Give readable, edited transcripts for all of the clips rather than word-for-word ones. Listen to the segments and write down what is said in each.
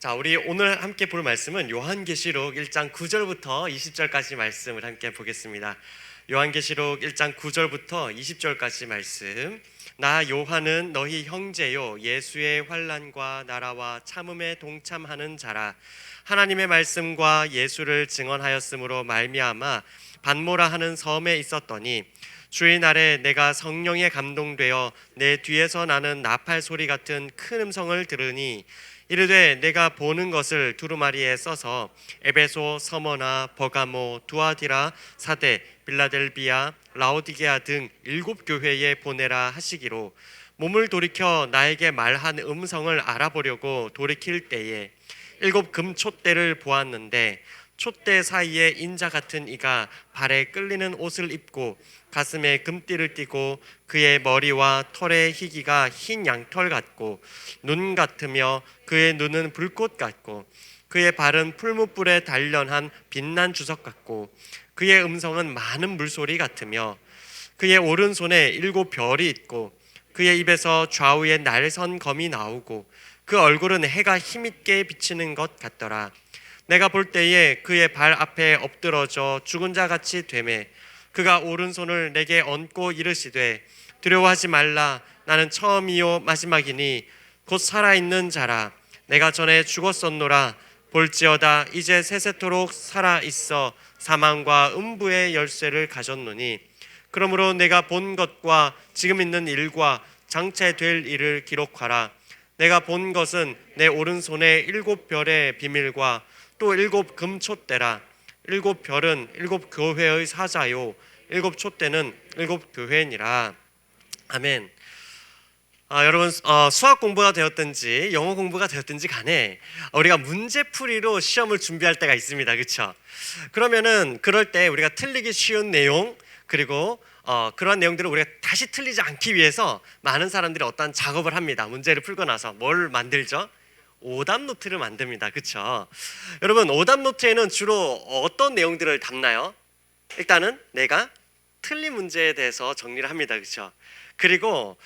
자, 우리 오늘 함께 볼 말씀은 요한계시록 1장 9절부터 20절까지 말씀을 함께 보겠습니다. 요한계시록 1장 9절부터 20절까지 말씀. 나 요한은 너희 형제요 예수의 환난과 나라와 참음에 동참하는 자라. 하나님의 말씀과 예수를 증언하였으므로 말미암아 반모라 하는 섬에 있었더니 주의 날에 내가 성령에 감동되어 내 뒤에서 나는 나팔 소리 같은 큰 음성을 들으니 이르되 내가 보는 것을 두루마리에 써서 에베소, 서머나, 버가모, 두아디라, 사데, 빌라델비아, 라오디게아 등 7교회에 보내라 하시기로 몸을 돌이켜 나에게 말한 음성을 알아보려고 돌이킬 때에 7 금촛대를 보았는데 촛대 사이에 인자 같은 이가 발에 끌리는 옷을 입고 가슴에 금띠를 띠고 그의 머리와 털의 희기가 흰 양털 같고 눈 같으며 그의 눈은 불꽃 같고 그의 발은 풀무불에 단련한 빛난 주석 같고 그의 음성은 많은 물소리 같으며 그의 오른손에 7 별이 있고 그의 입에서 좌우에 날선 검이 나오고 그 얼굴은 해가 힘있게 비치는 것 같더라. 내가 볼 때에 그의 발 앞에 엎드러져 죽은 자 같이 되매 그가 오른손을 내게 얹고 이르시되 두려워하지 말라. 나는 처음이요 마지막이니 곧 살아있는 자라. 내가 전에 죽었었노라. 볼지어다 이제 세세토록 살아있어 사망과 음부의 열쇠를 가졌노니 그러므로 내가 본 것과 지금 있는 일과 장차 될 일을 기록하라. 내가 본 것은 내 오른손에 7 별의 비밀과 또 7 금촛대라. 7 별은 7 교회의 사자요 7 촛대는 7 교회니라. 아멘. 여러분 수학 공부가 되었든지 영어 공부가 되었든지 간에 우리가 문제풀이로 시험을 준비할 때가 있습니다. 그렇죠? 그러면은 그럴 때 우리가 틀리기 쉬운 내용 그리고 그런 내용들을 우리가 다시 틀리지 않기 위해서 많은 사람들이 어떤 작업을 합니다. 문제를 풀고 나서 뭘 만들죠? 오답 노트를 만듭니다. 그렇죠? 여러분 오답 노트에는 주로 어떤 내용들을 담나요? 일단은 내가 틀린 문제에 대해서 정리를 합니다. 그렇죠? 그리고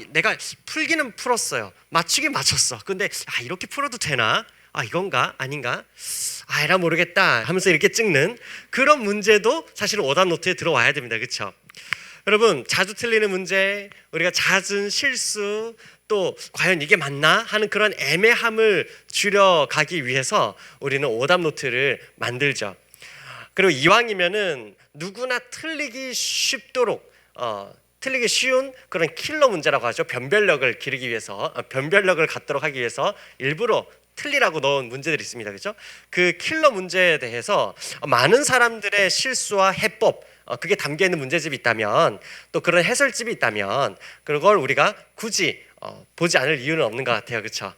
내가 풀기는 풀었어요. 맞추긴 맞췄어. 근데 이렇게 풀어도 되나? 이건가? 아닌가? 에라 모르겠다 하면서 이렇게 찍는 그런 문제도 사실은 오답 노트에 들어와야 됩니다. 그렇죠? 여러분 자주 틀리는 문제, 우리가 잦은 실수, 또 과연 이게 맞나 하는 그런 애매함을 줄여가기 위해서 우리는 오답 노트를 만들죠. 그리고 이왕이면은 누구나 틀리기 쉽도록 틀리기 쉬운 그런 킬러 문제라고 하죠. 변별력을 기르기 위해서 변별력을 갖도록 하기 위해서 일부러 틀리라고 넣은 문제들이 있습니다. 그렇죠? 그 킬러 문제에 대해서 많은 사람들의 실수와 해법 그게 담겨 있는 문제집이 있다면 또 그런 해설집이 있다면 그걸 우리가 굳이 보지 않을 이유는 없는 것 같아요. 그렇죠?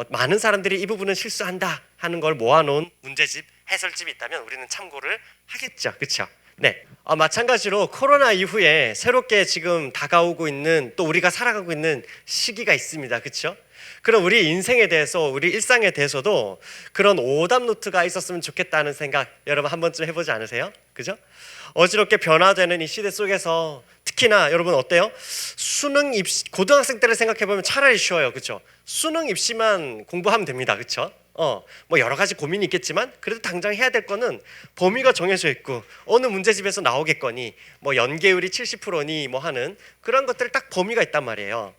많은 사람들이 이 부분은 실수한다 하는 걸 모아놓은 문제집, 해설집이 있다면 우리는 참고를 하겠죠. 그렇죠? 네. 마찬가지로 코로나 이후에 새롭게 지금 다가오고 있는 또 우리가 살아가고 있는 시기가 있습니다. 그렇죠? 그럼 우리 인생에 대해서 우리 일상에 대해서도 그런 오답 노트가 있었으면 좋겠다는 생각 여러분 한 번쯤 해보지 않으세요? 그죠? 어지럽게 변화되는 이 시대 속에서 특히나 여러분 어때요? 수능 입시 고등학생 때를 생각해보면 차라리 쉬워요. 그렇죠? 수능 입시만 공부하면 됩니다. 그렇죠? 뭐 여러 가지 고민이 있겠지만 그래도 당장 해야 될 거는 범위가 정해져 있고 어느 문제집에서 나오겠거니 뭐 연계율이 70%니 뭐 하는 그런 것들 딱 범위가 있단 말이에요.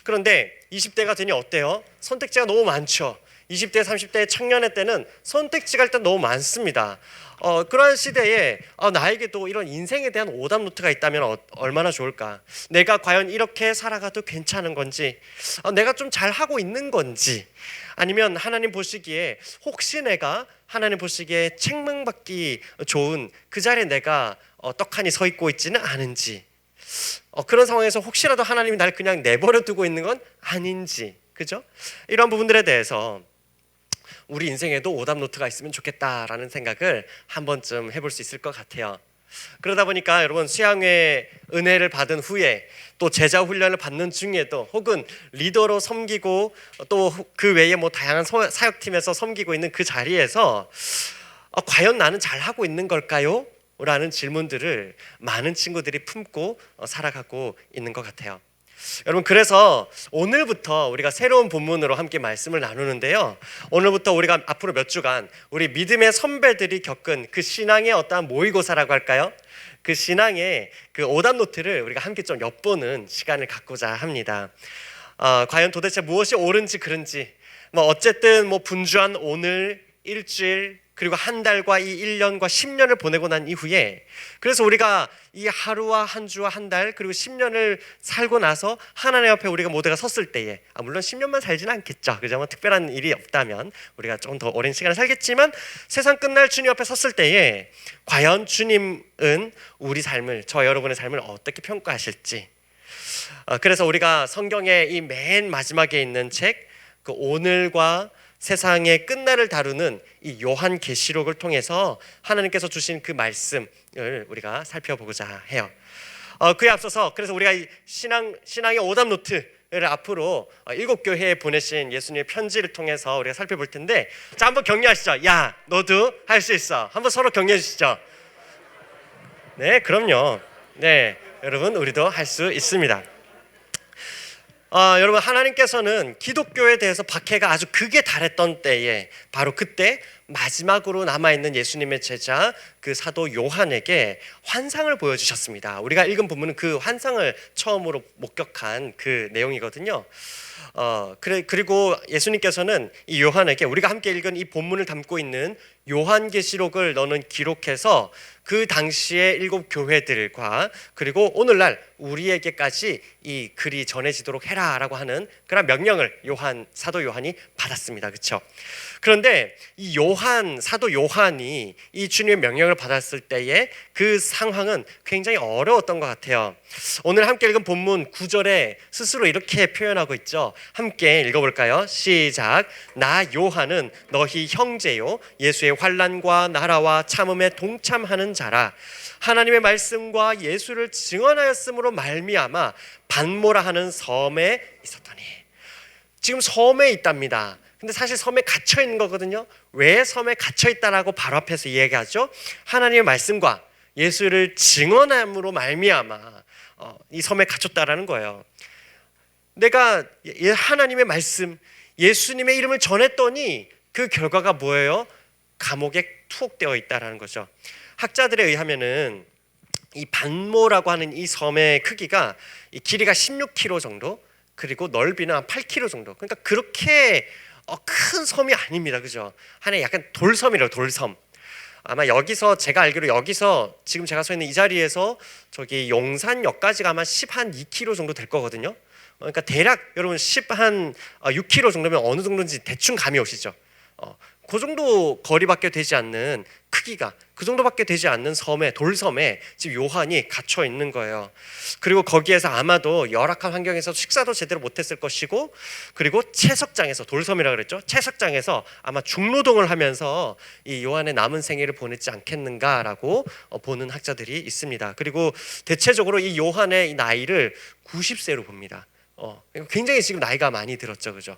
그런데 20대가 되니 어때요? 선택지가 너무 많죠. 20대, 30대 청년의 때는 선택지가 일단 너무 많습니다. 그러한 시대에 나에게도 이런 인생에 대한 오답 노트가 있다면 얼마나 좋을까? 내가 과연 이렇게 살아가도 괜찮은 건지, 내가 좀 잘하고 있는 건지, 아니면 하나님 보시기에 혹시 내가 하나님 보시기에 책망받기 좋은 그 자리에 내가 떡하니 서 있고 있지는 않은지, 그런 상황에서 혹시라도 하나님이 날 그냥 내버려 두고 있는 건 아닌지, 그죠? 이런 부분들에 대해서 우리 인생에도 오답 노트가 있으면 좋겠다라는 생각을 한 번쯤 해볼 수 있을 것 같아요. 그러다 보니까 여러분 수양회 은혜를 받은 후에 또 제자 훈련을 받는 중에도 혹은 리더로 섬기고 또 그 외에 뭐 다양한 사역팀에서 섬기고 있는 그 자리에서 과연 나는 잘하고 있는 걸까요? 라는 질문들을 많은 친구들이 품고 살아가고 있는 것 같아요. 여러분, 그래서 오늘부터 우리가 새로운 본문으로 함께 말씀을 나누는데요, 오늘부터 우리가 앞으로 몇 주간 우리 믿음의 선배들이 겪은 그 신앙의 어떠한 모의고사라고 할까요? 그 신앙의 그 오답 노트를 우리가 함께 좀 엿보는 시간을 갖고자 합니다. 과연 도대체 무엇이 옳은지 그른지, 어쨌든 분주한 오늘, 일주일, 그리고 한 달과 이 1년과 10년을 보내고 난 이후에, 그래서 우리가 이 하루와 한 주와 한 달 그리고 10년을 살고 나서 하나님 앞에 우리가 모두가 섰을 때에, 물론 10년만 살지는 않겠죠. 그죠? 특별한 일이 없다면 우리가 조금 더 오랜 시간을 살겠지만, 세상 끝날 주님 앞에 섰을 때에 과연 주님은 우리 삶을, 저 여러분의 삶을 어떻게 평가하실지. 그래서 우리가 성경의 이 맨 마지막에 있는 책, 그 오늘과 세상의 끝날을 다루는 이 요한계시록을 통해서 하나님께서 주신 그 말씀을 우리가 살펴보고자 해요. 그에 앞서서, 그래서 우리가 이 신앙의 오답 노트를 앞으로 7교회에 보내신 예수님의 편지를 통해서 우리가 살펴볼 텐데, 자, 한번 격려하시죠. 야, 너도 할 수 있어. 한번 서로 격려해 주시죠. 네, 그럼요. 네, 여러분, 우리도 할 수 있습니다. 여러분, 하나님께서는 기독교에 대해서 박해가 아주 극에 달했던 때에, 바로 그때 마지막으로 남아있는 예수님의 제자 그 사도 요한에게 환상을 보여주셨습니다. 우리가 읽은 본문은 그 환상을 처음으로 목격한 그 내용이거든요. 그리고 예수님께서는 이 요한에게, 우리가 함께 읽은 이 본문을 담고 있는 요한계시록을 너는 기록해서 그 당시의 7 교회들과 그리고 오늘날 우리에게까지 이 글이 전해지도록 해라라고 하는 그런 명령을 사도 요한이 받았습니다. 그렇죠? 그런데 이 사도 요한이 이 주님의 명령을 받았을 때의 그 상황은 굉장히 어려웠던 것 같아요. 오늘 함께 읽은 본문 9절에 스스로 이렇게 표현하고 있죠. 함께 읽어볼까요? 시작. 나 요한은 너희 형제요 예수의 환난과 나라와 참음에 동참하는 자라. 하나님의 말씀과 예수를 증언하였으므로 말미암아 반모라 하는 섬에 있었더니. 지금 섬에 있답니다. 근데 사실 섬에 갇혀 있는 거거든요. 왜 섬에 갇혀 있다라고 바로 앞에서 이야기하죠? 하나님의 말씀과 예수를 증언함으로 말미암아 이 섬에 갇혔다라는 거예요. 내가 하나님의 말씀, 예수님의 이름을 전했더니 그 결과가 뭐예요? 감옥에 투옥되어 있다라는 거죠. 학자들에 의하면은 이 반모라고 하는 이 섬의 크기가, 이 길이가 16km 정도, 그리고 넓이는 한 8km 정도. 그러니까 그렇게 큰 섬이 아닙니다. 그죠? 하나의 약간 돌섬이래요. 돌섬. 아마 여기서, 제가 알기로 여기서 지금 제가 서 있는 이 자리에서 저기 용산역까지가 아마 12km 정도 될 거거든요. 그러니까 대략 여러분 6km 정도면 어느 정도인지 대충 감이 오시죠? 그 정도 거리밖에 되지 않는 크기가, 그 정도밖에 되지 않는 섬에, 돌섬에 지금 요한이 갇혀 있는 거예요. 그리고 거기에서 아마도 열악한 환경에서 식사도 제대로 못했을 것이고, 그리고 채석장에서, 돌섬이라고 그랬죠? 채석장에서 아마 중노동을 하면서 이 요한의 남은 생애를 보냈지 않겠는가라고 보는 학자들이 있습니다. 그리고 대체적으로 이 요한의 이 나이를 90세로 봅니다. 굉장히 지금 나이가 많이 들었죠, 그죠?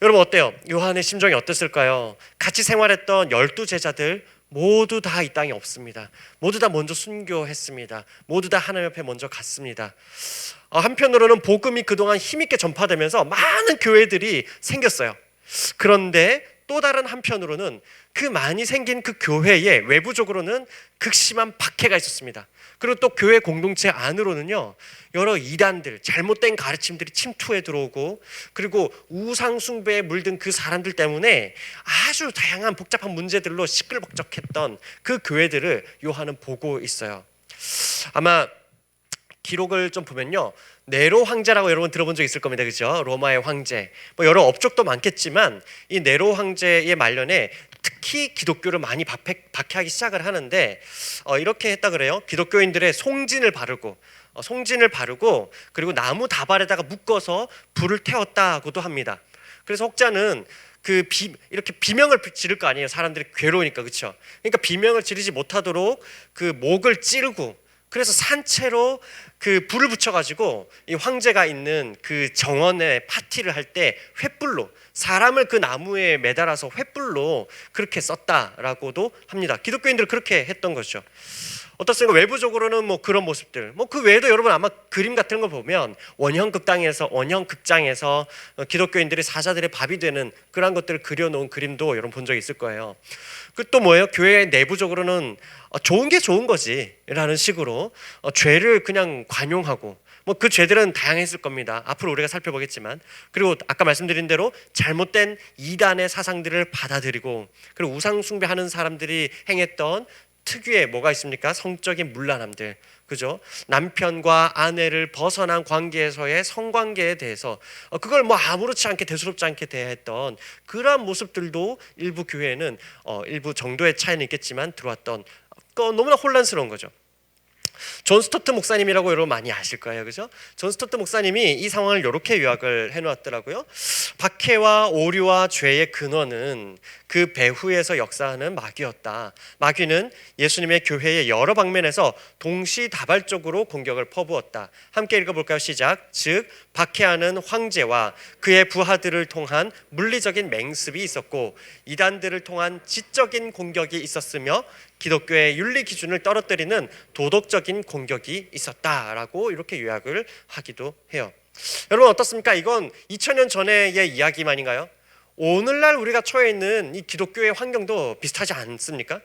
여러분 어때요? 요한의 심정이 어땠을까요? 같이 생활했던 12제자들 모두 다 이 땅에 없습니다. 모두 다 먼저 순교했습니다. 모두 다 하나님 앞에 먼저 갔습니다. 한편으로는 복음이 그동안 힘있게 전파되면서 많은 교회들이 생겼어요. 그런데 또 다른 한편으로는 그 많이 생긴 그 교회에 외부적으로는 극심한 박해가 있었습니다. 그리고 또 교회 공동체 안으로는요, 여러 이단들, 잘못된 가르침들이 침투해 들어오고, 그리고 우상 숭배에 물든 그 사람들 때문에 아주 다양한 복잡한 문제들로 시끌벅적했던 그 교회들을 요한은 보고 있어요. 아마 기록을 좀 보면요, 네로 황제라고 여러분 들어본 적 있을 겁니다. 그죠? 로마의 황제. 여러 업적도 많겠지만 이 네로 황제의 말년에 특히 기독교를 많이 박해하기 시작을 하는데, 이렇게 했다 그래요. 기독교인들의 송진을 바르고 그리고 나무 다발에다가 묶어서 불을 태웠다고도 합니다. 그래서 혹자는 이렇게 비명을 지를 거 아니에요. 사람들이 괴로우니까, 그렇죠? 그러니까 비명을 지르지 못하도록 그 목을 찌르고, 그래서 산채로 그 불을 붙여가지고 이 황제가 있는 그 정원에 파티를 할 때 횃불로, 사람을 그 나무에 매달아서 횃불로 그렇게 썼다라고도 합니다. 기독교인들은 그렇게 했던 거죠. 어떻습니까? 외부적으로는 뭐 그런 모습들, 뭐 그 외에도 여러분 아마 그림 같은 거 보면 원형 극장에서 기독교인들이 사자들의 밥이 되는 그런 것들을 그려놓은 그림도 여러분 본 적 있을 거예요. 그 또 뭐예요? 교회 내부적으로는 좋은 게 좋은 거지 라는 식으로 죄를 그냥 관용하고, 뭐 그 죄들은 다양했을 겁니다. 앞으로 우리가 살펴보겠지만, 그리고 아까 말씀드린 대로 잘못된 이단의 사상들을 받아들이고, 그리고 우상 숭배하는 사람들이 행했던 특유의 뭐가 있습니까? 성적인 문란함들, 그죠? 남편과 아내를 벗어난 관계에서의 성관계에 대해서 그걸 뭐 아무렇지 않게 대수롭지 않게 대했던 그러한 모습들도 일부 교회에는 일부 정도의 차이는 있겠지만 들어왔던, 너무나 혼란스러운 거죠. 존 스토트 목사님이라고 여러분 많이 아실 거예요, 그죠? 존 스토트 목사님이 이 상황을 이렇게 요약을 해놓았더라고요. 박해와 오류와 죄의 근원은 그 배후에서 역사하는 마귀였다. 마귀는 예수님의 교회의 여러 방면에서 동시다발적으로 공격을 퍼부었다. 함께 읽어볼까요? 시작. 즉 박해하는 황제와 그의 부하들을 통한 물리적인 맹습이 있었고, 이단들을 통한 지적인 공격이 있었으며, 기독교의 윤리 기준을 떨어뜨리는 도덕적인 공격이 있었다라고 이렇게 요약을 하기도 해요. 여러분 어떻습니까? 이건 2000년 전의 이야기만인가요? 오늘날 우리가 처해 있는 이 기독교의 환경도 비슷하지 않습니까?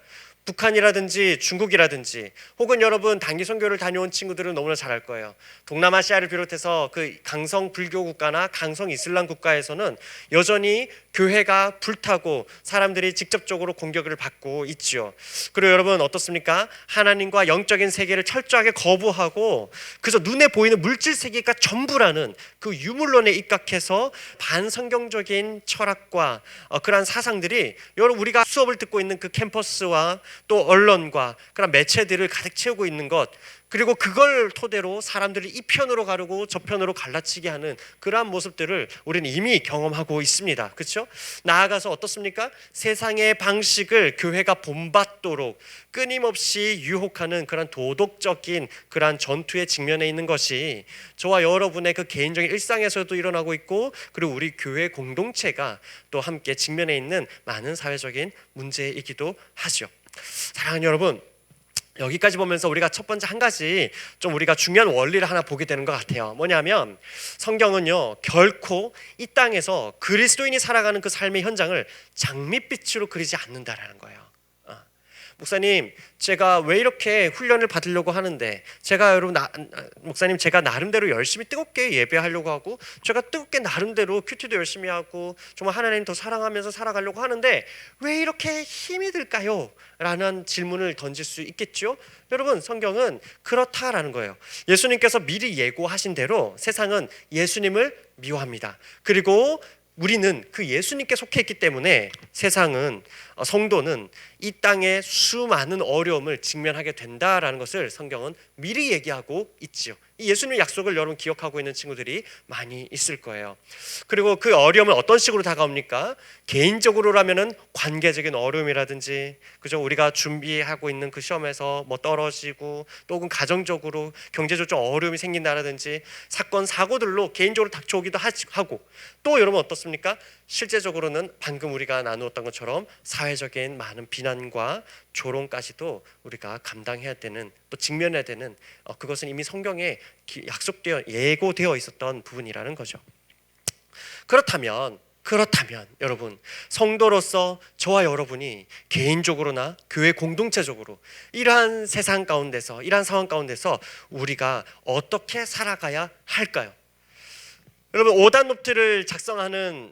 북한이라든지 중국이라든지, 혹은 여러분 단기 선교를 다녀온 친구들은 너무나 잘 알 거예요. 동남아시아를 비롯해서 그 강성 불교 국가나 강성 이슬람 국가에서는 여전히 교회가 불타고 사람들이 직접적으로 공격을 받고 있죠. 그리고 여러분 어떻습니까? 하나님과 영적인 세계를 철저하게 거부하고 그저 눈에 보이는 물질 세계가 전부라는 그 유물론에 입각해서 반성경적인 철학과 그러한 사상들이 여러분 우리가 수업을 듣고 있는 그 캠퍼스와 또 언론과 그런 매체들을 가득 채우고 있는 것, 그리고 그걸 토대로 사람들이 이 편으로 가르고 저 편으로 갈라치게 하는 그러한 모습들을 우리는 이미 경험하고 있습니다. 그렇죠? 나아가서 어떻습니까? 세상의 방식을 교회가 본받도록 끊임없이 유혹하는 그런 도덕적인 그러한 전투에 직면해 있는 것이 저와 여러분의 그 개인적인 일상에서도 일어나고 있고, 그리고 우리 교회 공동체가 또 함께 직면해 있는 많은 사회적인 문제이기도 하죠. 사랑하는 여러분, 여기까지 보면서 우리가 첫 번째 한 가지 좀 우리가 중요한 원리를 하나 보게 되는 것 같아요. 뭐냐면 성경은요 결코 이 땅에서 그리스도인이 살아가는 그 삶의 현장을 장밋빛으로 그리지 않는다라는 거예요. 목사님, 제가 왜 이렇게 훈련을 받으려고 하는데, 제가 여러분 목사님 제가 나름대로 열심히 뜨겁게 예배하려고 하고, 제가 뜨겁게 나름대로 큐티도 열심히 하고 정말 하나님 더 사랑하면서 살아가려고 하는데 왜 이렇게 힘이 들까요? 라는 질문을 던질 수 있겠죠. 여러분 성경은 그렇다라는 거예요. 예수님께서 미리 예고하신 대로 세상은 예수님을 미워합니다. 그리고 우리는 그 예수님께 속해 있기 때문에 세상은, 성도는 이 땅에 수많은 어려움을 직면하게 된다라는 것을 성경은 미리 얘기하고 있지요. 이 예수님의 약속을 여러분 기억하고 있는 친구들이 많이 있을 거예요. 그리고 그 어려움은 어떤 식으로 다가옵니까? 개인적으로라면은 관계적인 어려움이라든지, 그죠? 우리가 준비하고 있는 그 시험에서 뭐 떨어지고, 또 혹은 가정적으로 경제적으로 좀 어려움이 생긴다라든지, 사건 사고들로 개인적으로 닥쳐오기도 하고, 또 여러분 어떻습니까? 실제적으로는 방금 우리가 나누었던 것처럼 사회적인 많은 비난과 조롱까지도 우리가 감당해야 되는, 또 직면해야 되는, 그것은 이미 성경에 약속되어 예고되어 있었던 부분이라는 거죠. 그렇다면 여러분, 성도로서 저와 여러분이 개인적으로나 교회 공동체적으로 이러한 세상 가운데서, 이러한 상황 가운데서 우리가 어떻게 살아가야 할까요? 여러분 오답 노트를 작성하는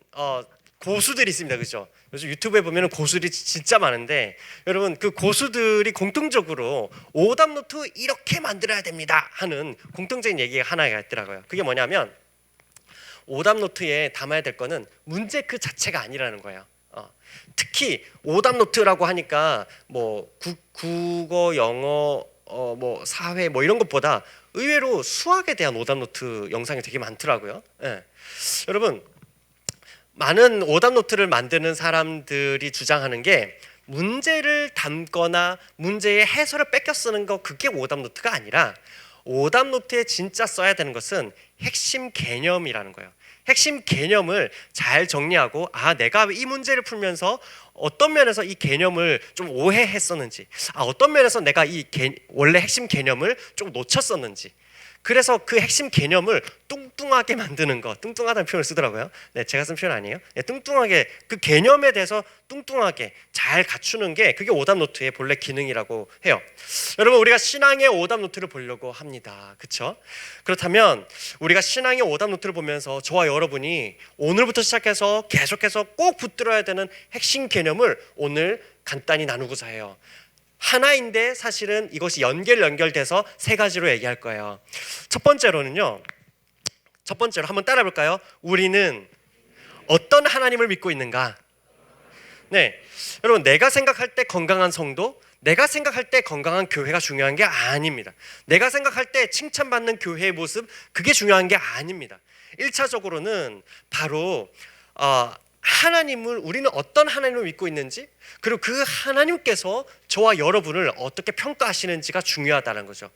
고수들이 있습니다. 그죠? 요즘 유튜브에 보면 고수들이 진짜 많은데, 여러분 그 고수들이 공통적으로 오답 노트 이렇게 만들어야 됩니다 하는 공통적인 얘기가 하나가 있더라고요. 그게 뭐냐면 오답 노트에 담아야 될 거는 문제 그 자체가 아니라는 거예요. 특히 오답 노트라고 하니까 뭐 국어, 영어, 뭐 사회 뭐 이런 것보다 의외로 수학에 대한 오답 노트 영상이 되게 많더라고요. 여러분 많은 오답 노트를 만드는 사람들이 주장하는 게, 문제를 담거나 문제의 해설을 뺏겨 쓰는 거, 그게 오답 노트가 아니라 오답 노트에 진짜 써야 되는 것은 핵심 개념이라는 거예요. 핵심 개념을 잘 정리하고 내가 이 문제를 풀면서 어떤 면에서 이 개념을 좀 오해했었는지, 어떤 면에서 내가 원래 핵심 개념을 좀 놓쳤었는지, 그래서 그 핵심 개념을 뚱뚱하게 만드는 것, 뚱뚱하다는 표현을 쓰더라고요. 네, 제가 쓴 표현 아니에요. 네, 뚱뚱하게 그 개념에 대해서 뚱뚱하게 잘 갖추는 게 그게 오답 노트의 본래 기능이라고 해요. 여러분, 우리가 신앙의 오답 노트를 보려고 합니다. 그렇죠? 그렇다면 우리가 신앙의 오답 노트를 보면서 저와 여러분이 오늘부터 시작해서 계속해서 꼭 붙들어야 되는 핵심 개념을 오늘 간단히 나누고자 해요. 하나인데 사실은 이것이 연결돼서 세 가지로 얘기할 거예요. 첫 번째로 한번 따라 볼까요? 우리는 어떤 하나님을 믿고 있는가? 네, 여러분, 내가 생각할 때 건강한 성도, 내가 생각할 때 건강한 교회가 중요한 게 아닙니다. 내가 생각할 때 칭찬받는 교회의 모습, 그게 중요한 게 아닙니다. 1차적으로는 바로 우리는 어떤 하나님을 믿고 있는지, 그리고 그 하나님께서 저와 여러분을 어떻게 평가하시는지가 중요하다는 거죠.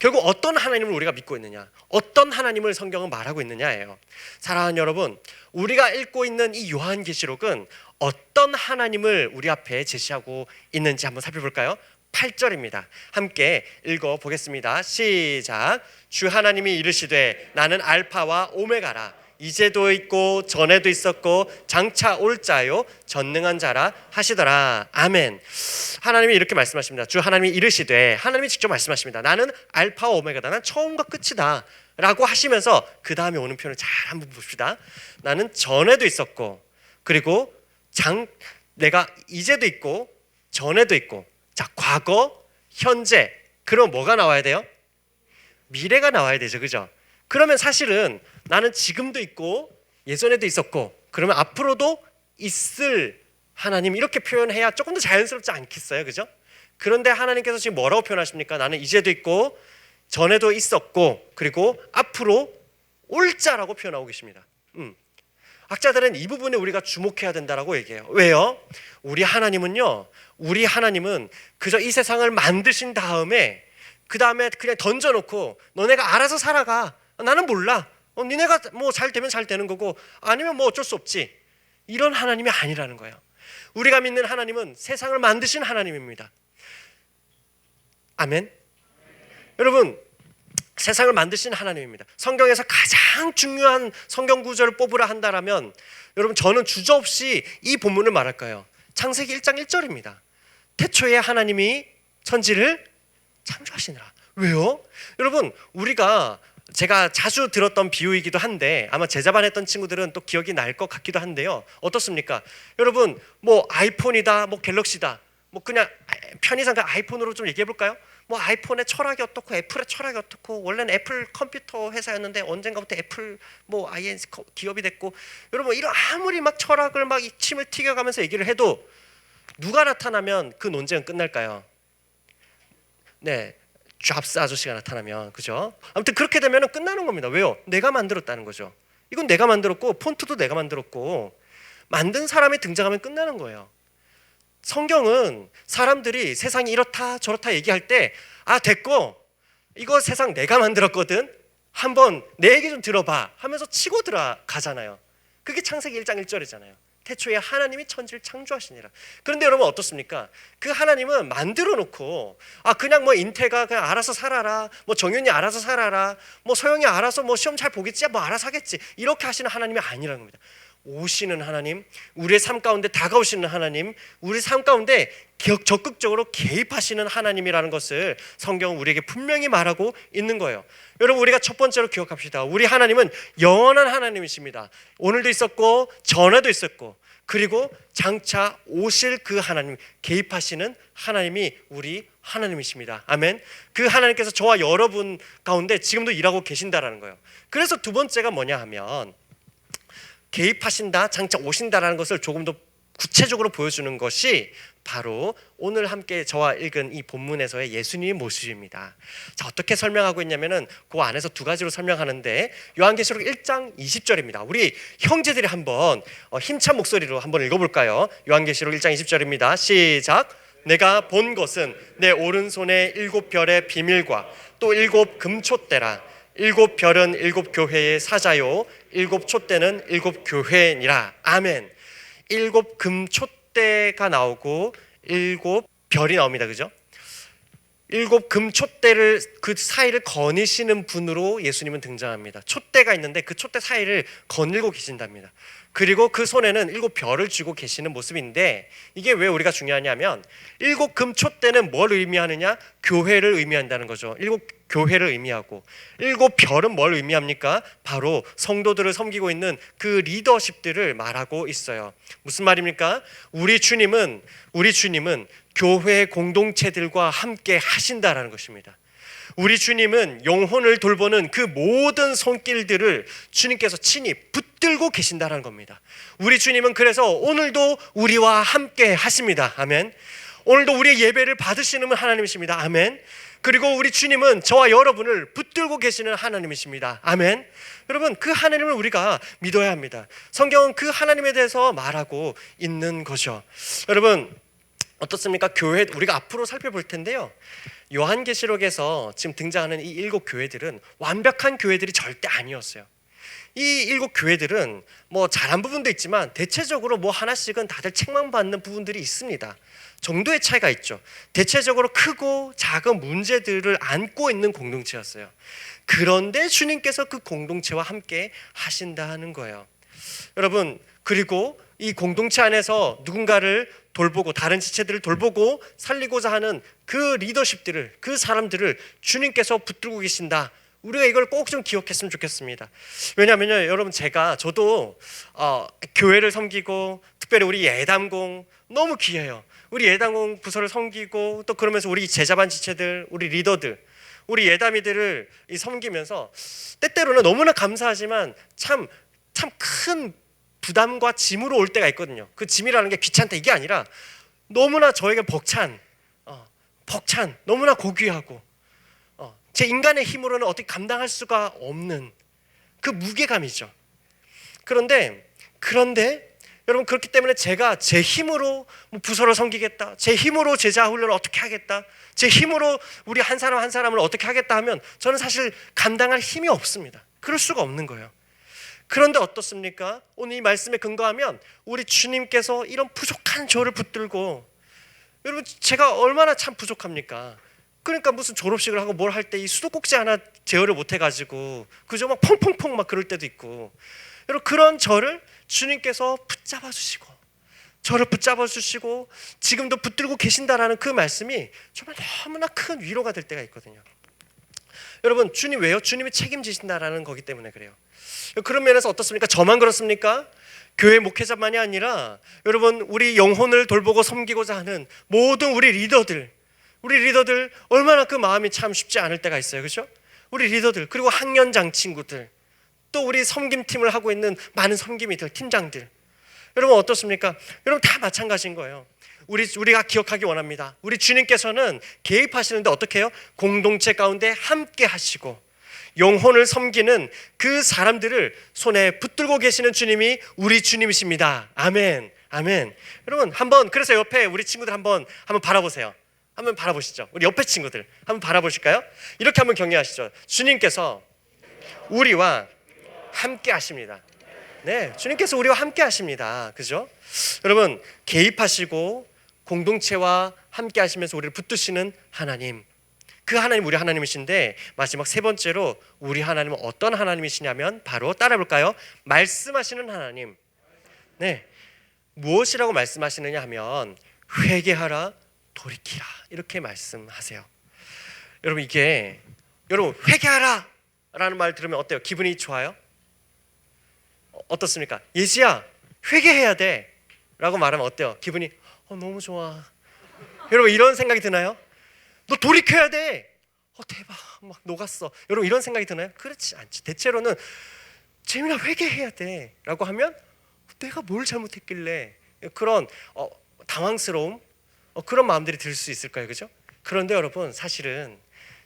결국 어떤 하나님을 우리가 믿고 있느냐, 어떤 하나님을 성경은 말하고 있느냐예요. 사랑하는 여러분, 우리가 읽고 있는 이 요한계시록은 어떤 하나님을 우리 앞에 제시하고 있는지 한번 살펴볼까요? 8절입니다. 함께 읽어보겠습니다. 시작. 주 하나님이 이르시되 나는 알파와 오메가라. 이제도 있고 전에도 있었고 장차 올 자요 전능한 자라 하시더라. 아멘. 하나님이 이렇게 말씀하십니다. 주 하나님이 이르시되, 하나님이 직접 말씀하십니다. 나는 알파와 오메가다. 난 처음과 끝이다 라고 하시면서 그 다음에 오는 표현을 잘 한번 봅시다. 나는 전에도 있었고, 그리고 내가 이제도 있고 전에도 있고. 자, 과거, 현재. 그럼 뭐가 나와야 돼요? 미래가 나와야 되죠. 그죠? 그러면 사실은 나는 지금도 있고 예전에도 있었고, 그러면 앞으로도 있을 하나님, 이렇게 표현해야 조금 더 자연스럽지 않겠어요? 그죠? 그런데 하나님께서 지금 뭐라고 표현하십니까? 나는 이제도 있고 전에도 있었고 그리고 앞으로 올 자라고 표현하고 계십니다. 학자들은 이 부분에 우리가 주목해야 된다라고 얘기해요. 왜요? 우리 하나님은 그저 이 세상을 만드신 다음에 그 다음에 그냥 던져놓고 너네가 알아서 살아가. 나는 몰라. 니네가 뭐 잘 되면 잘 되는 거고 아니면 뭐 어쩔 수 없지. 이런 하나님이 아니라는 거예요. 우리가 믿는 하나님은 세상을 만드신 하나님입니다. 아멘. 여러분, 세상을 만드신 하나님입니다. 성경에서 가장 중요한 성경 구절을 뽑으라 한다라면 여러분, 저는 주저없이 이 본문을 말할 거예요. 창세기 1장 1절입니다. 태초에 하나님이 천지를 창조하시니라. 왜요? 여러분, 제가 자주 들었던 비유이기도 한데 아마 제자반 했던 친구들은 또 기억이 날 것 같기도 한데요. 어떻습니까? 여러분, 뭐 아이폰이다, 뭐 갤럭시다, 뭐 그냥 편의상 그 아이폰으로 좀 얘기해 볼까요? 뭐 아이폰의 철학이 어떻고 애플의 철학이 어떻고, 원래는 애플 컴퓨터 회사였는데 언젠가부터 애플 뭐 INC 기업이 됐고, 여러분 이런 아무리 막 철학을 막 침을 튀겨가면서 얘기를 해도 누가 나타나면 그 논쟁은 끝날까요? 네, 잡스 아저씨가 나타나면, 그죠? 아무튼 그렇게 되면 끝나는 겁니다. 왜요? 내가 만들었다는 거죠. 이건 내가 만들었고 폰트도 내가 만들었고, 만든 사람이 등장하면 끝나는 거예요. 성경은 사람들이 세상이 이렇다 저렇다 얘기할 때 됐고, 이거 세상 내가 만들었거든, 한번 내 얘기 좀 들어봐 하면서 치고 들어가잖아요. 그게 창세기 1장 1절이잖아요. 태초에 하나님이 천지를 창조하시니라. 그런데 여러분 어떻습니까? 그 하나님은 만들어 놓고 그냥 뭐 인태가 그냥 알아서 살아라, 뭐 정윤이 알아서 살아라, 뭐 소영이 알아서 뭐 시험 잘 보겠지, 뭐 알아서 하겠지, 이렇게 하시는 하나님이 아니라는 겁니다. 오시는 하나님, 우리의 삶 가운데 다가오시는 하나님, 우리 삶 가운데 적극적으로 개입하시는 하나님이라는 것을 성경은 우리에게 분명히 말하고 있는 거예요. 여러분, 우리가 첫 번째로 기억합시다. 우리 하나님은 영원한 하나님이십니다. 오늘도 있었고 전에도 있었고, 그리고 장차 오실 그 하나님, 개입하시는 하나님이 우리 하나님이십니다. 아멘. 그 하나님께서 저와 여러분 가운데 지금도 일하고 계신다라는 거예요. 그래서 두 번째가 뭐냐 하면, 개입하신다, 장차 오신다라는 것을 조금 더 구체적으로 보여주는 것이 바로 오늘 함께 저와 읽은 이 본문에서의 예수님의 모습입니다. 자, 어떻게 설명하고 있냐면은 그 안에서 두 가지로 설명하는데, 요한계시록 1장 20절입니다. 우리 형제들이 한번 힘찬 목소리로 한번 읽어볼까요? 요한계시록 1장 20절입니다. 시작. 내가 본 것은 내 오른손에 7별의 비밀과 또 7 금촛대라. 일곱 별은 일곱 교회의 사자요 일곱 촛대는 일곱 교회니라. 아멘. 일곱 금촛대가 나오고 일곱 별이 나옵니다. 그죠? 일곱 금촛대를 그 사이를 거니시는 분으로 예수님은 등장합니다. 촛대가 있는데 그 촛대 사이를 거닐고 계신답니다. 그리고 그 손에는 일곱 별을 쥐고 계시는 모습인데, 이게 왜 우리가 중요하냐면 일곱 금촛대는 뭘 의미하느냐? 교회를 의미한다는 거죠. 일곱 교회를 의미하고, 일곱 별은 뭘 의미합니까? 바로 성도들을 섬기고 있는 그 리더십들을 말하고 있어요. 무슨 말입니까? 우리 주님은 교회 공동체들과 함께 하신다라는 것입니다. 우리 주님은 영혼을 돌보는 그 모든 손길들을 주님께서 친히 붙들고 계신다는 겁니다. 우리 주님은 그래서 오늘도 우리와 함께 하십니다. 아멘. 오늘도 우리의 예배를 받으시는 하나님이십니다. 아멘. 그리고 우리 주님은 저와 여러분을 붙들고 계시는 하나님이십니다. 아멘. 여러분, 그 하나님을 우리가 믿어야 합니다. 성경은 그 하나님에 대해서 말하고 있는 거죠. 여러분, 어떻습니까? 교회, 우리가 앞으로 살펴볼 텐데요, 요한계시록에서 지금 등장하는 이 일곱 교회들은 완벽한 교회들이 절대 아니었어요. 이 일곱 교회들은 뭐 잘한 부분도 있지만 대체적으로 뭐 하나씩은 다들 책망받는 부분들이 있습니다. 정도의 차이가 있죠. 대체적으로 크고 작은 문제들을 안고 있는 공동체였어요. 그런데 주님께서 그 공동체와 함께 하신다는 거예요. 여러분, 그리고 이 공동체 안에서 누군가를 돌보고 다른 지체들을 돌보고 살리고자 하는 그 리더십들을, 그 사람들을 주님께서 붙들고 계신다. 우리가 이걸 꼭 좀 기억했으면 좋겠습니다. 왜냐하면요, 여러분, 저도 교회를 섬기고 특별히 우리 예담공 너무 귀해요. 우리 예담공 부서를 섬기고 또 그러면서 우리 제자반 지체들, 우리 리더들, 우리 예담이들을 섬기면서 때때로는 너무나 감사하지만 참 큰 부담과 짐으로 올 때가 있거든요. 그 짐이라는 게 귀찮다 이게 아니라 너무나 저에게 벅찬, 너무나 고귀하고 제 인간의 힘으로는 어떻게 감당할 수가 없는 그 무게감이죠. 그런데 여러분, 그렇기 때문에 제가 제 힘으로 부서를 섬기겠다, 제 힘으로 제자 훈련을 어떻게 하겠다, 제 힘으로 우리 한 사람 한 사람을 어떻게 하겠다 하면 저는 사실 감당할 힘이 없습니다. 그럴 수가 없는 거예요. 그런데 어떻습니까? 오늘 이 말씀에 근거하면 우리 주님께서 이런 부족한 저를 붙들고, 여러분, 제가 얼마나 참 부족합니까? 그러니까 무슨 졸업식을 하고 뭘 할 때 이 수도꼭지 하나 제어를 못 해가지고 그저 막 펑펑펑 막 그럴 때도 있고, 여러분, 그런 저를 주님께서 붙잡아 주시고, 저를 붙잡아 주시고 지금도 붙들고 계신다라는 그 말씀이 정말 너무나 큰 위로가 될 때가 있거든요. 여러분, 주님 왜요? 주님이 책임지신다라는 거기 때문에 그래요. 그런 면에서 어떻습니까? 저만 그렇습니까? 교회 목회자만이 아니라 여러분, 우리 영혼을 돌보고 섬기고자 하는 모든 우리 리더들 얼마나 그 마음이 참 쉽지 않을 때가 있어요. 그렇죠? 우리 리더들, 그리고 학년장 친구들, 또 우리 섬김팀을 하고 있는 많은 섬김이들, 팀장들, 여러분 어떻습니까? 여러분 다 마찬가지인 거예요. 우리가 기억하기 원합니다. 우리 주님께서는 개입하시는데 어떻게 해요? 공동체 가운데 함께 하시고 영혼을 섬기는 그 사람들을 손에 붙들고 계시는 주님이 우리 주님이십니다. 아멘. 아멘. 여러분, 그래서 옆에 우리 친구들 한번 바라보세요. 한번 바라보시죠. 우리 옆에 친구들 한번 바라보실까요? 이렇게 한번 격려하시죠. 주님께서 우리와 함께 하십니다. 네, 주님께서 우리와 함께 하십니다. 그죠? 여러분, 개입하시고 공동체와 함께 하시면서 우리를 붙드시는 하나님, 그 하나님 우리 하나님이신데, 마지막 세 번째로 우리 하나님은 어떤 하나님이시냐면 바로 따라볼까요? 말씀하시는 하나님. 네, 무엇이라고 말씀하시느냐 하면 회개하라, 돌이키라, 이렇게 말씀하세요. 여러분, 여러분 회개하라 라는 말 들으면 어때요? 기분이 좋아요? 어떻습니까? 예지야, 회개해야 돼 라고 말하면 어때요? 기분이 너무 좋아. 여러분, 이런 생각이 드나요? 너 돌이켜야 돼. 대박, 막 녹았어. 여러분, 이런 생각이 드나요? 그렇지 않지. 대체로는 재민아 회개해야 돼 라고 하면 내가 뭘 잘못했길래, 그런 당황스러움, 그런 마음들이 들 수 있을까요? 그죠? 그런데 여러분, 사실은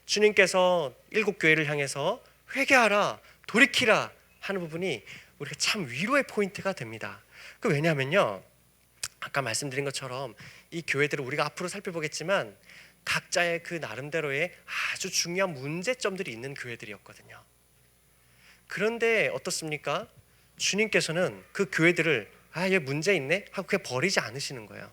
주님께서 일곱 교회를 향해서 회개하라, 돌이키라 하는 부분이 우리가 참 위로의 포인트가 됩니다. 왜냐하면요, 아까 말씀드린 것처럼 이 교회들을 우리가 앞으로 살펴보겠지만 각자의 그 나름대로의 아주 중요한 문제점들이 있는 교회들이었거든요. 그런데 어떻습니까? 주님께서는 그 교회들을 얘 문제 있네 하고 그냥 버리지 않으시는 거예요.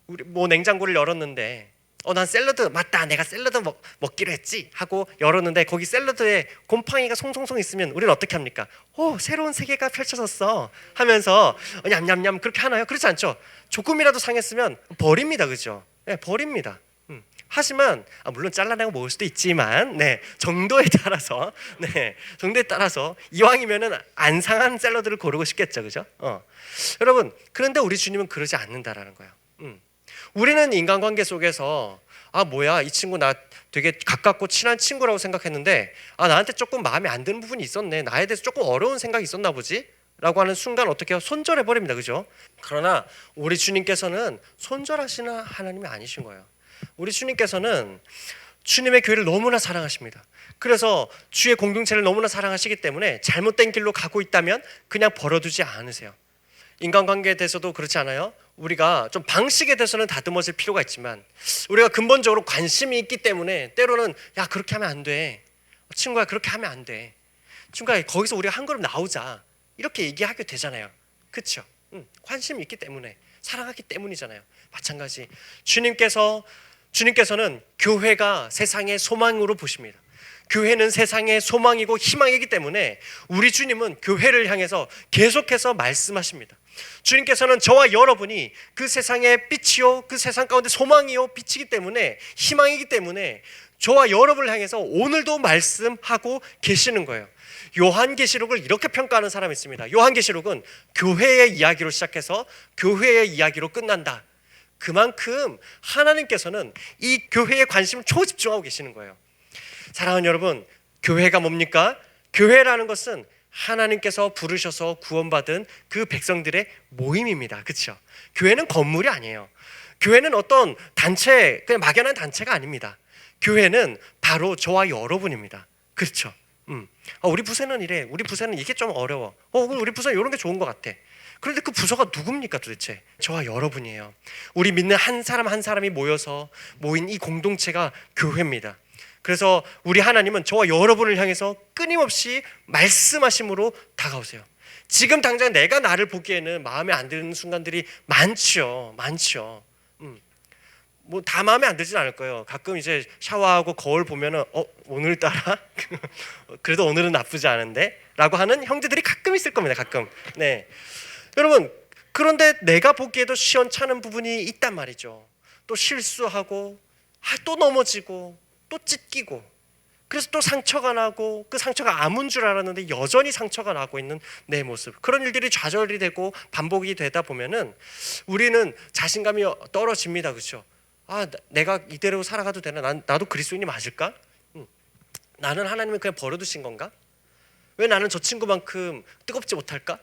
우리 뭐 냉장고를 열었는데 난 샐러드 맞다 내가 샐러드 먹기로 했지 하고 열었는데 거기 샐러드에 곰팡이가 송송송 있으면 우리는 어떻게 합니까? 새로운 세계가 펼쳐졌어 하면서 냠냠냠 그렇게 하나요? 그렇지 않죠. 조금이라도 상했으면 버립니다. 그죠? 네, 버립니다. 하지만 물론 잘라내고 먹을 수도 있지만 정도에 따라서 정도에 따라서 이왕이면은 안 상한 샐러드를 고르고 싶겠죠. 그죠? 여러분, 그런데 우리 주님은 그러지 않는다라는 거예요. 우리는 인간관계 속에서 뭐야 이 친구 나 되게 가깝고 친한 친구라고 생각했는데 나한테 조금 마음에 안 드는 부분이 있었네, 나에 대해서 조금 어려운 생각이 있었나 보지 라고 하는 순간 어떻게 해요? 손절해버립니다. 그죠? 그러나 우리 주님께서는 손절하시는 하나님이 아니신 거예요. 우리 주님께서는 주님의 교회를 너무나 사랑하십니다. 그래서 주의 공동체를 너무나 사랑하시기 때문에 잘못된 길로 가고 있다면 그냥 벌어두지 않으세요. 인간관계에 대해서도 그렇지 않아요? 우리가 좀 방식에 대해서는 다듬어질 필요가 있지만 우리가 근본적으로 관심이 있기 때문에 때로는 야 그렇게 하면 안 돼, 친구야 그렇게 하면 안 돼, 친구야 거기서 우리가 한 걸음 나오자 이렇게 얘기하게 되잖아요. 그렇죠? 관심이 있기 때문에, 사랑하기 때문이잖아요. 마찬가지 주님께서는 교회가 세상의 소망으로 보십니다. 교회는 세상의 소망이고 희망이기 때문에 우리 주님은 교회를 향해서 계속해서 말씀하십니다. 주님께서는 저와 여러분이 그 세상의 빛이요 그 세상 가운데 소망이요 빛이기 때문에, 희망이기 때문에 저와 여러분을 향해서 오늘도 말씀하고 계시는 거예요. 요한계시록을 이렇게 평가하는 사람이 있습니다. 요한계시록은 교회의 이야기로 시작해서 교회의 이야기로 끝난다. 그만큼 하나님께서는 이 교회에 관심을 초집중하고 계시는 거예요. 사랑하는 여러분, 교회가 뭡니까? 교회라는 것은 하나님께서 부르셔서 구원받은 그 백성들의 모임입니다. 그렇죠? 교회는 건물이 아니에요. 교회는 어떤 단체, 그냥 막연한 단체가 아닙니다. 교회는 바로 저와 여러분입니다. 그렇죠? 우리 부서는 이래, 우리 부서는 이게 좀 어려워, 우리 부서는 이런 게 좋은 것 같아. 그런데 그 부서가 누굽니까 도대체? 저와 여러분이에요. 우리 믿는 한 사람 한 사람이 모인 이 공동체가 교회입니다. 그래서 우리 하나님은 저와 여러분을 향해서 끊임없이 말씀하심으로 다가오세요. 지금 당장 내가 나를 보기에는 마음에 안 드는 순간들이 많죠. 뭐 다 마음에 안 들진 않을 거예요. 가끔 이제 샤워하고 거울 보면은 오늘따라 그래도 오늘은 나쁘지 않은데 라고 하는 형제들이 가끔 있을 겁니다. 가끔. 네, 여러분, 그런데 내가 보기에도 시원찮은 부분이 있단 말이죠. 또 실수하고 또 넘어지고 또 찢기고, 그래서 또 상처가 나고 그 상처가 아문 줄 알았는데 여전히 상처가 나고 있는 내 모습, 그런 일들이 좌절이 되고 반복이 되다 보면은 우리는 자신감이 떨어집니다. 그렇죠? 내가 이대로 살아가도 되나? 나도 그리스도인이 맞을까? 나는 하나님은 그냥 버려두신 건가? 왜 나는 저 친구만큼 뜨겁지 못할까?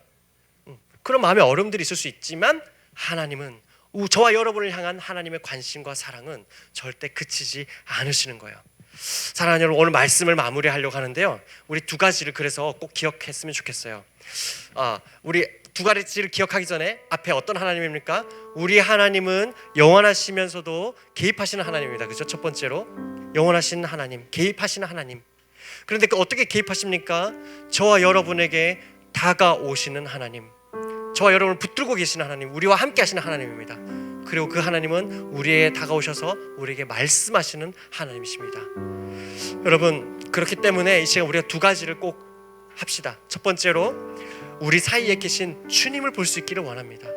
그런 마음의 어려움들이 있을 수 있지만 하나님은, 저와 여러분을 향한 하나님의 관심과 사랑은 절대 그치지 않으시는 거예요. 사랑하는 여러분, 오늘 말씀을 마무리하려고 하는데요, 우리 두 가지를 그래서 꼭 기억했으면 좋겠어요. 우리 두 가지를 기억하기 전에 앞에 어떤 하나님입니까? 우리 하나님은 영원하시면서도 개입하시는 하나님입니다. 그렇죠? 첫 번째로 영원하신 하나님, 개입하시는 하나님. 그런데 어떻게 개입하십니까? 저와 여러분에게 다가오시는 하나님, 저와 여러분을 붙들고 계시는 하나님, 우리와 함께 하시는 하나님입니다. 그리고 그 하나님은 우리에게 다가오셔서 우리에게 말씀하시는 하나님이십니다. 여러분, 그렇기 때문에 이 시간 우리가 두 가지를 꼭 합시다. 첫 번째로 우리 사이에 계신 주님을 볼 수 있기를 원합니다.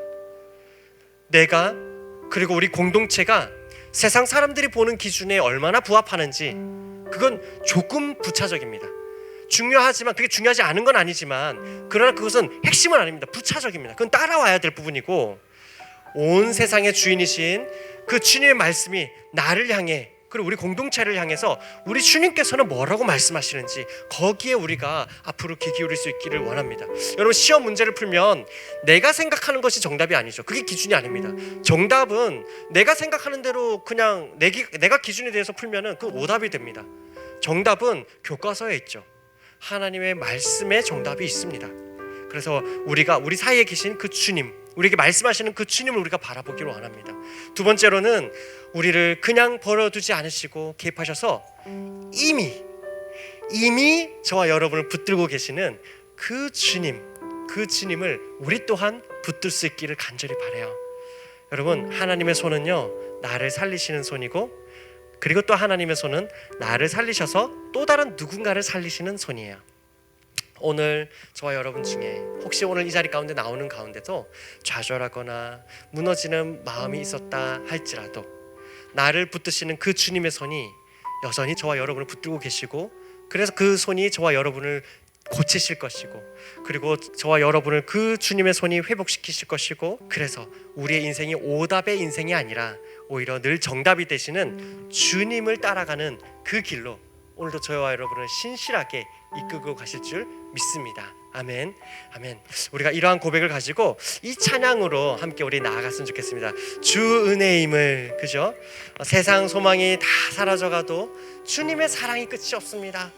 내가, 그리고 우리 공동체가 세상 사람들이 보는 기준에 얼마나 부합하는지, 그건 조금 부차적입니다. 중요하지만, 그게 중요하지 않은 건 아니지만, 그러나 그것은 핵심은 아닙니다. 부차적입니다. 그건 따라와야 될 부분이고, 온 세상의 주인이신 그 주님의 말씀이 나를 향해, 그리고 우리 공동체를 향해서 우리 주님께서는 뭐라고 말씀하시는지, 거기에 우리가 앞으로 귀 기울일 수 있기를 원합니다. 여러분, 시험 문제를 풀면 내가 생각하는 것이 정답이 아니죠. 그게 기준이 아닙니다. 정답은 내가 생각하는 대로 그냥 내가 기준에 대해서 풀면은 그 오답이 됩니다. 정답은 교과서에 있죠. 하나님의 말씀에 정답이 있습니다. 그래서 우리가 우리 사이에 계신 그 주님, 우리에게 말씀하시는 그 주님을 우리가 바라보기를 원합니다. 두 번째로는 우리를 그냥 버려두지 않으시고 개입하셔서 이미 저와 여러분을 붙들고 계시는 그 주님을 우리 또한 붙들 수 있기를 간절히 바라요. 여러분, 하나님의 손은요, 나를 살리시는 손이고, 그리고 또 하나님의 손은 나를 살리셔서 또 다른 누군가를 살리시는 손이에요. 오늘 저와 여러분 중에 혹시 오늘 이 자리 가운데 나오는 가운데도 좌절하거나 무너지는 마음이 있었다 할지라도 나를 붙드시는 그 주님의 손이 여전히 저와 여러분을 붙들고 계시고, 그래서 그 손이 저와 여러분을 고치실 것이고, 그리고 저와 여러분을 그 주님의 손이 회복시키실 것이고, 그래서 우리의 인생이 오답의 인생이 아니라 오히려 늘 정답이 되시는 주님을 따라가는 그 길로 오늘도 저와 여러분을 신실하게 이끌고 가실 줄 믿습니다. 아멘, 아멘. 우리가 이러한 고백을 가지고 이 찬양으로 함께 우리 나아갔으면 좋겠습니다. 주 은혜임을, 그죠? 세상 소망이 다 사라져가도 주님의 사랑이 끝이 없습니다.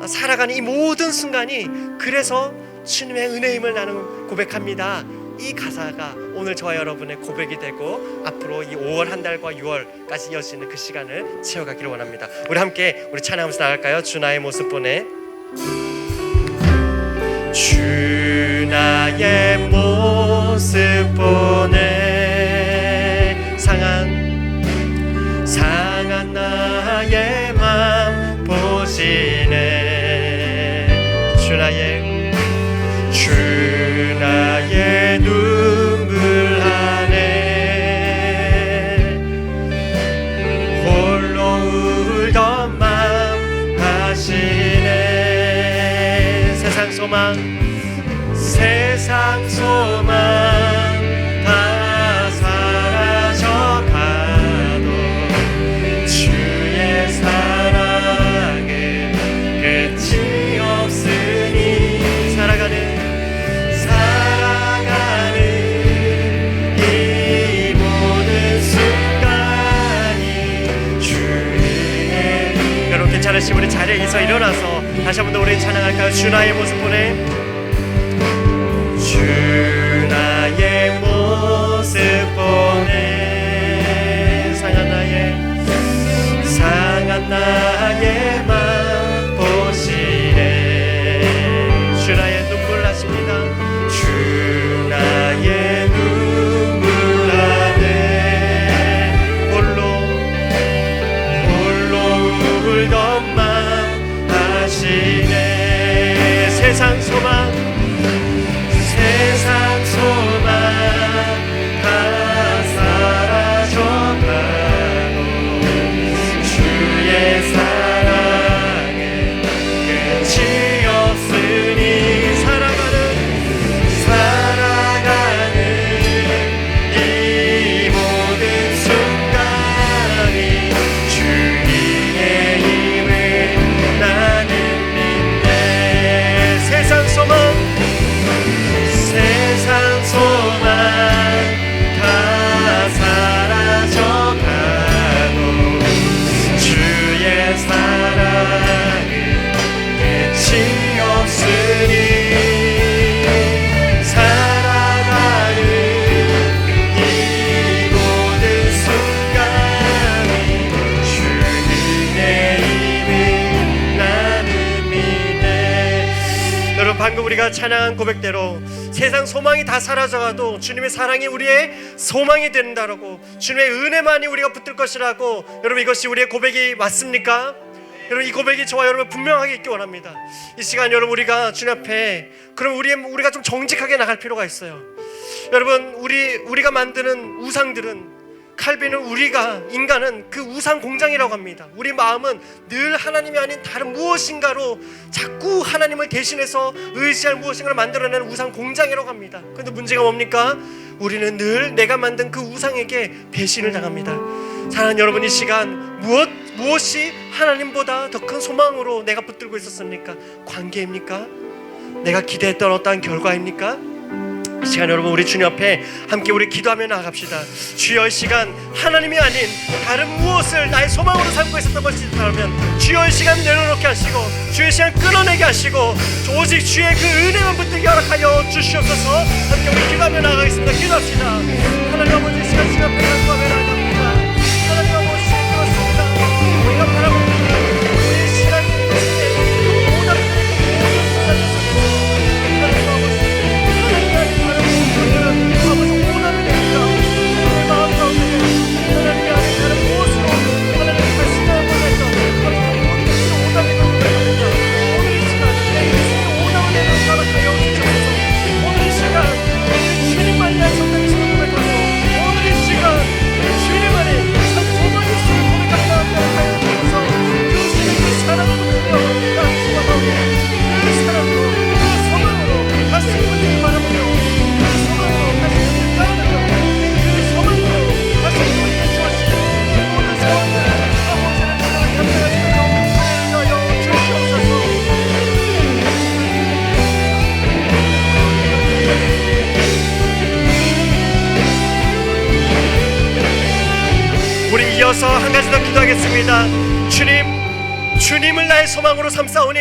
살아가는 이 모든 순간이 그래서 주님의 은혜임을 나는 고백합니다. 이 가사가 오늘 저와 여러분의 고백이 되고 앞으로 이 5월 한 달과 6월까지 이어지는 그 시간을 채워가기를 원합니다. 우리 함께 우리 찬양하면서 나갈까요? 주 나의 모습 보내. 주 나의 모습 보내. 상한 나의 맘 보시네. 주 나의 눈물 안에 홀로 울던 맘 하시네. 세상 소망 다 사라져가도 주의 사랑에 끝이 없으니 살아가는 이 모든 순간이 주의. 여러분 괜찮으시면 우리 자리에서 일어나서 다시 한 번 더 우리 찬양할까요? 주 나의 모습 보내. 주 나의 모습 보내. 상한 나의 맘 보시네. 주 나의 눈물 나십니다. 주 나의 눈물 안에 홀로 울던 맘 하시네. 세상 소망 다 사라져가도 주의 사랑에 끝이 없으니 살아가는 이 모든 순간이 주님의 힘을 나는 믿네. 세상 소망 다 사라져가고 주의 사랑에 끝이 없으니 살아가는 이 모든 순간이 주님의 힘을 나는 믿네. 여러분 방금 우리가 찬양한 고백대로 세상 소망이 다 사라져가도 주님의 사랑이 우리의 소망이 된다라고, 주님의 은혜만이 우리가 붙들 것이라고, 여러분 이것이 우리의 고백이 맞습니까? 여러분 이 고백이 저와 여러분 분명하게 있기 원합니다. 이 시간 여러분 우리가 주님 앞에 그럼 우리가 좀 정직하게 나갈 필요가 있어요. 여러분 우리가 만드는 우상들은, 칼빈은 인간은 그 우상 공장이라고 합니다. 우리 마음은 늘 하나님이 아닌 다른 무엇인가로 자꾸 하나님을 대신해서 의지할 무엇인가를 만들어내는 우상 공장이라고 합니다. 그런데 문제가 뭡니까? 우리는 늘 내가 만든 그 우상에게 배신을 당합니다. 사랑하는 여러분, 이 시간 무엇이 하나님보다 더 큰 소망으로 내가 붙들고 있었습니까? 관계입니까? 내가 기대했던 어떠한 결과입니까? 이 시간 여러분 우리 주님 앞에 함께 우리 기도하며 나아갑시다. 주여, 이 시간 하나님이 아닌 다른 무엇을 나의 소망으로 삼고 있었던 것이 있다면 주여 이 시간 내려놓게 하시고 주의 시간 끊어내게 하시고 오직 주의 그 은혜만 붙들게 허락하여 주시옵소서. 함께 우리 기도하며 나아가겠습니다. 기도합시다. 하나님 아버지, 이 시간 주님 앞에 간구하며 나아갑니다. 하나님 아버지, 그렇습니다. 우리가 바라봅니다. 우리 시간 이어서 한 가지 더 기도하겠습니다. 주님을 나의 소망으로 삼사오니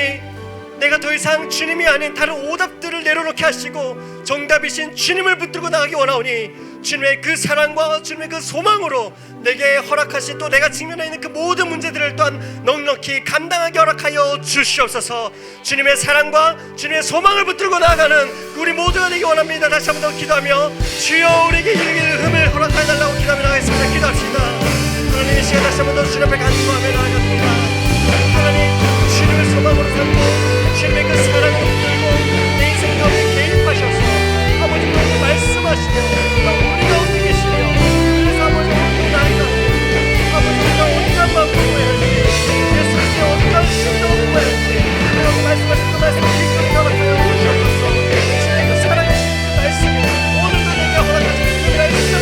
내가 더 이상 주님이 아닌 다른 오답들을 내려놓게 하시고 정답이신 주님을 붙들고 나가기 원하오니 주님의 그 사랑과 주님의 그 소망으로 내게 허락하신 또 내가 직면해 있는 그 모든 문제들을 또한 넉넉히 감당하게 허락하여 주시옵소서. 주님의 사랑과 주님의 소망을 붙들고 나아가는 우리 모두가 되기 원합니다. 다시 한번 더 기도하며 주여 우리에게 이르기를 흠을 허락하여 달라고 기도하며 나가겠습니다. 기도합시다. 하나님 이 시간 다시 한번 더 주님 앞에 간구하며 나아갑니다. 하나님 주님을 소망으로 삼고 주님의 그 사랑을 붙들고 내 인생 가운데 개입하셔서 아버지 가운데 말씀하시며 우리 가운데 계시며 그래서 아버지 가운데 나아가고 아버지 우리가 온갖 마음을 구해야지 예수님의 온갖 심정을 구해야지 여러분 말씀하신 그 말씀을 이끌어 나가요 주시옵소서. 주님의 그 사랑하신 그 말씀이 오늘도 내게 허락하신 그 말씀을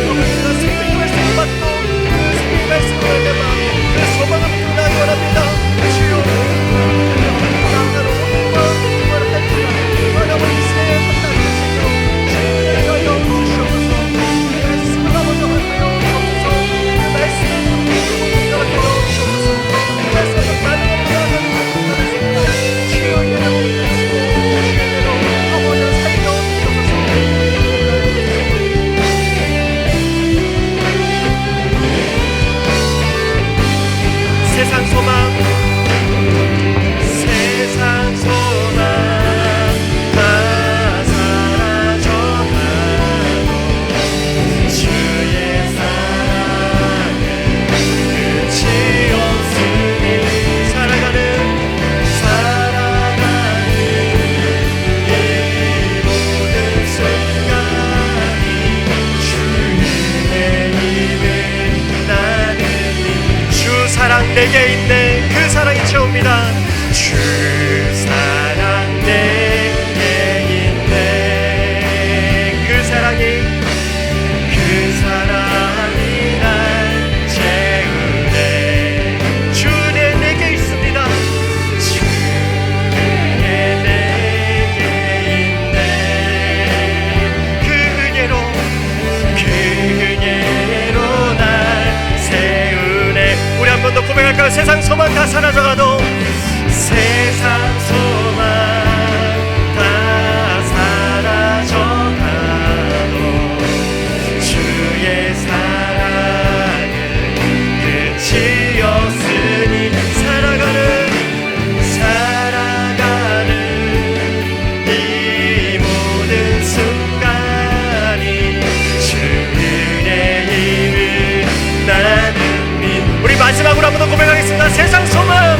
우리가 생명의 말씀을 받고 그 생명의 말씀을 내가 그 소망을 붙들고 나가기 원합니다. 주여 나아가는 오늘과 허락하시며 하나님의 새해 헌납하시며 주님을 하여 주시옵소서. 그 말씀을 아버지 하여 주옵소서. 그 말씀을 붙들고 나가게 주옵소서. 그 말씀을 반응하며 나아가는 주여 이대로 주시고 주님으로 아버지 살려 주옵소서. 세상 소망 다 사라져가고 주의 사랑은 끝이 없으니 살아가는 이 모든 순간이 주의 힘을 나는 주 사랑 내게 있네. 그 사랑이 채웁니다. 주 사랑 내게 있네. 그 사랑이 날 채우네. 주의 내게 있습니다. 주의 내게 있네. 그 은혜로 날 세우네. 우리 한 번 더 고백할까요? 세상 소망 다 사라져가도 세상 소망 다 사라져가도 주의 사랑은 끝이 없으니 살아가는 이 모든 순간이 주의 힘을 나는 믿. 우리 마지막으로 한 번 더 고백하겠습니다. 세상 소망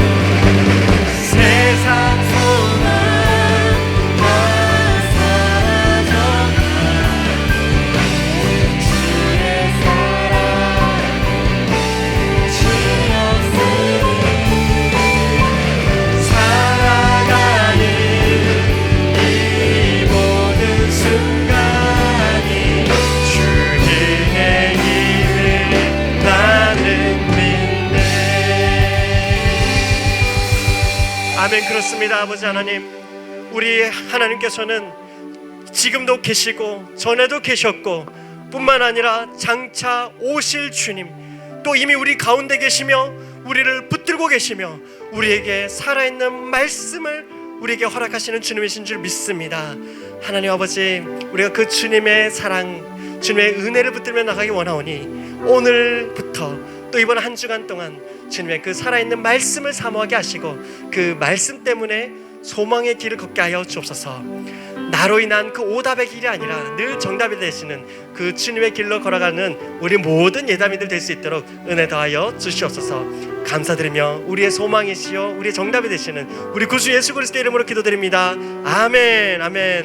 아멘. 그렇습니다. 아버지 하나님, 우리 하나님께서는 지금도 계시고 전에도 계셨고 뿐만 아니라 장차 오실 주님, 또 이미 우리 가운데 계시며 우리를 붙들고 계시며 우리에게 살아있는 말씀을 우리에게 허락하시는 주님이신 줄 믿습니다. 하나님 아버지, 우리가 그 주님의 사랑, 주님의 은혜를 붙들며 나가기 원하오니 오늘부터 또 이번 한 주간 동안 주님의 그 살아있는 말씀을 사모하게 하시고 그 말씀 때문에 소망의 길을 걷게 하여 주옵소서. 나로 인한 그 오답의 길이 아니라 늘 정답이 되시는 그 주님의 길로 걸어가는 우리 모든 예담이들 될 수 있도록 은혜 더하여 주시옵소서. 감사드리며 우리의 소망이시요 우리의 정답이 되시는 우리 구주 예수 그리스도의 이름으로 기도드립니다. 아멘. 아멘.